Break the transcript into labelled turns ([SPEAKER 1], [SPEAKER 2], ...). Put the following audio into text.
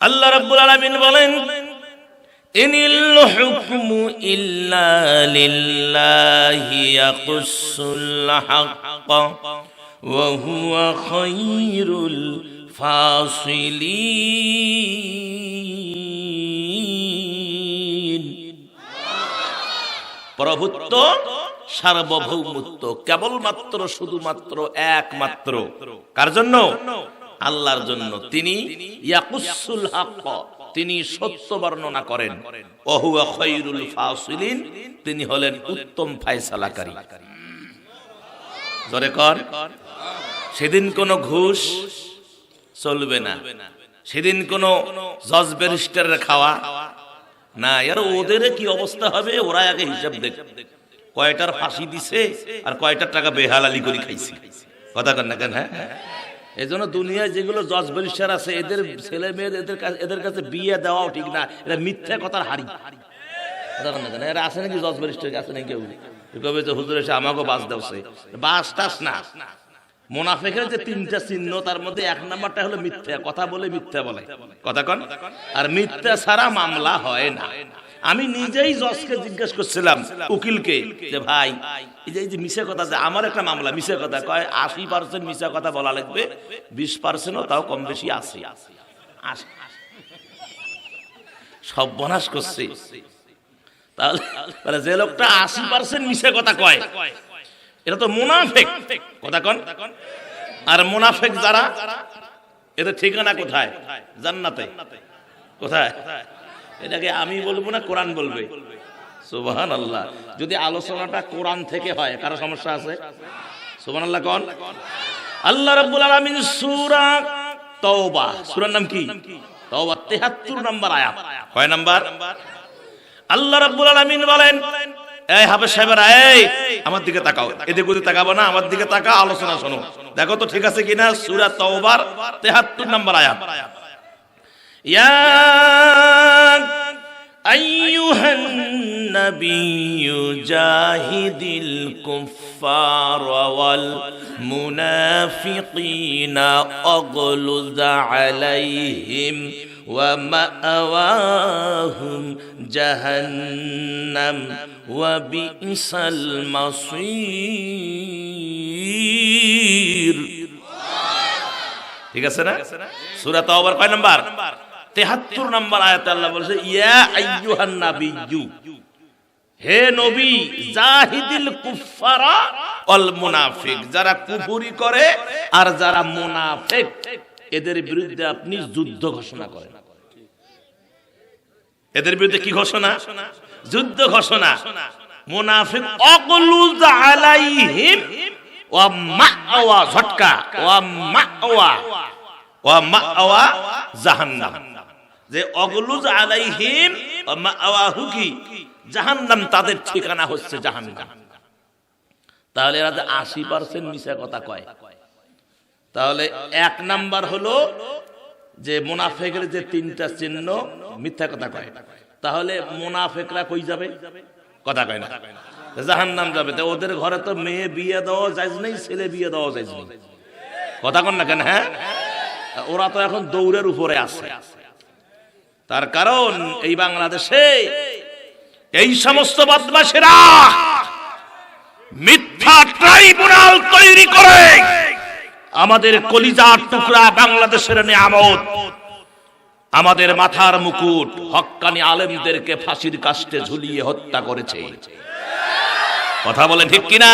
[SPEAKER 1] আল্লাহ রাব্বুল আলামিন বলেন, ইনিল হুকমু ইল্লা লিল্লাহি ইয়াকুসুল হক ওয়া হুয়া খায়রুল ফাসিলিন। প্রভুত্ব, সার্বভৌমত্ব কেবলমাত্র শুধুমাত্র একমাত্র কার জন্য? আল্লাহর জন্য। তিনি ইয়াকুসুল হক, তিনি সত্য বর্ণনা করেন। ওয়া হুয়া খায়রুল ফাসিলিন, তিনি হলেন উত্তম ফয়সালাকারী। জোরে কর। সেদিন কোনো ঘুষ চলবে না, সেদিন কোনো জজ ব্যারিস্টারের খাওয়া না। এর ওদের কি অবস্থা হবে, ওরা আগে হিসাব দেখ, কয়টার ফাঁসি দিছে আর কয়টার টাকা বেহালালি করে খাইছে। কথা কন না কেন? হ্যাঁ, এই জন্য দুনিয়ায় যেগুলো জজ ব্যারিস্টার আছে, এদের ছেলে মেয়েদের এদের কাছে বিয়ে দেওয়াও ঠিক না। এরা মিথ্যা কথার হাড়ি। কথা কন না কেন? এরা আছে নাকি জজ ব্যারিস্টার? আছে নাকি কেউ? কবে যে হুজুর এসে আমাকেও বাস দেওছে, বাস টাস না। মুনাফিকের যে তিনটা চিহ্ন, তার মধ্যে এক নাম্বারটা হলো মিথ্যা কথা বলে, মিথ্যা বলে। কথা কন। আর মিথ্যা ছাড়া মামলা হয় না। আমি নিজেই জজকে জিজ্ঞেস করছিলাম, উকিলকে, যে ভাই এই যে মিশা কথা, যে আমার একটা মামলা মিশা কথা, কয় 80% মিশা কথা বলা লাগবে, 20%ও তাও কম বেশি আছে। সব বনাশ করছে। তাহলে যে লোকটা 80% মিশা কথা কয়, এটা তো মুনাফিক। কথা কন। আর মুনাফিক যারা, এদের ঠিকানা কোথায়? জান্নাতে। কোথায়? এটাকে আমি বলবো না, কোরআন বলবে। সুবহানাল্লাহ। যদি আলোচনাটা কোরআন থেকে হয়, কারো সমস্যা আছে? সুবহানাল্লাহ কোন? আল্লাহ রাব্বুল আলামিন সূরা তাওবা, সূরার নাম কি? তাওবা, 73 নম্বর আয়াত। কয় নাম্বার? আল্লাহ রাব্বুল আলামিন বলেন, এই হাফেজ সাহেবরা, এই আমার দিকে তাকাও। এদিকে ওদিকে তাকাবো না, আমার দিকে তাকাও, আলোচনা শোনো, দেখো তো ঠিক আছে কিনা। সূরা তাওবার 73 নম্বর আয়াত। ইয়া আইয়ুহান নাবিয়্যু জাহিদিল কুফফারা ওয়াল মুনাফিকিনা আগলুয আলাইহিম ওয়া মাআওয়াহুম জাহান্নাম ওয়া বিইসাল মাসীর। ঠিক আছে না? সূরা তাওবার কয় নাম্বার? 73 নম্বর আয়াতে আল্লাহ বলেছে, ইয়া আইয়ুহান নাবিয়্যু, হে নবী, জাহিদিল কুফফারা ওয়াল মুনাফিক, যারা কুফরি করে আর যারা মুনাফিক, এদের বিরুদ্ধে আপনি যুদ্ধ ঘোষণা করেন। এদের বিরুদ্ধে কি ঘোষণা? যুদ্ধ ঘোষণা। মুনাফিক আগলুয আলাইহিম ওয়া মাআওয়া, ঝটকা, ওয়া মাআওয়া জাহান্নাম। যে আগলুয আলাইহিম ওয়া মাআওয়াহু কি? জাহান্নাম, তাদের ঠিকানা হচ্ছে জাহান্নাম। তাহলে এরা যে 80% মিছা কথা কয়, তাহলে এক নাম্বার হলো যে মুনাফিকের যে তিনটা চিহ্ন, মিথ্যা কথা কয়। তাহলে মুনাফিকরা কই যাবে? কথা কয় না, জাহান্নাম যাবে। তো ওদের ঘরে তো মেয়ে বিয়ে দেওয়া জায়েজ নেই, ছেলে বিয়ে দেওয়া জায়েজ নেই। কথা কন না কেন? হ্যাঁ, ওরা তো এখন দৌড়ের উপরে আছে। তার কারণ এই বাংলাদেশে এই সমস্ত বদমাশেরা মিথ্যা ট্রাইব্যুনাল তৈরি করে আমাদের কলিজার টুকরা বাংলাদেশের নিয়ামত, আমাদের মাথার মুকুট, হক্কানি আলেমদেরকে ফাঁসির কাস্টে ঝুলিয়ে হত্যা করেছে। কথা বলেন ঠিক কিনা?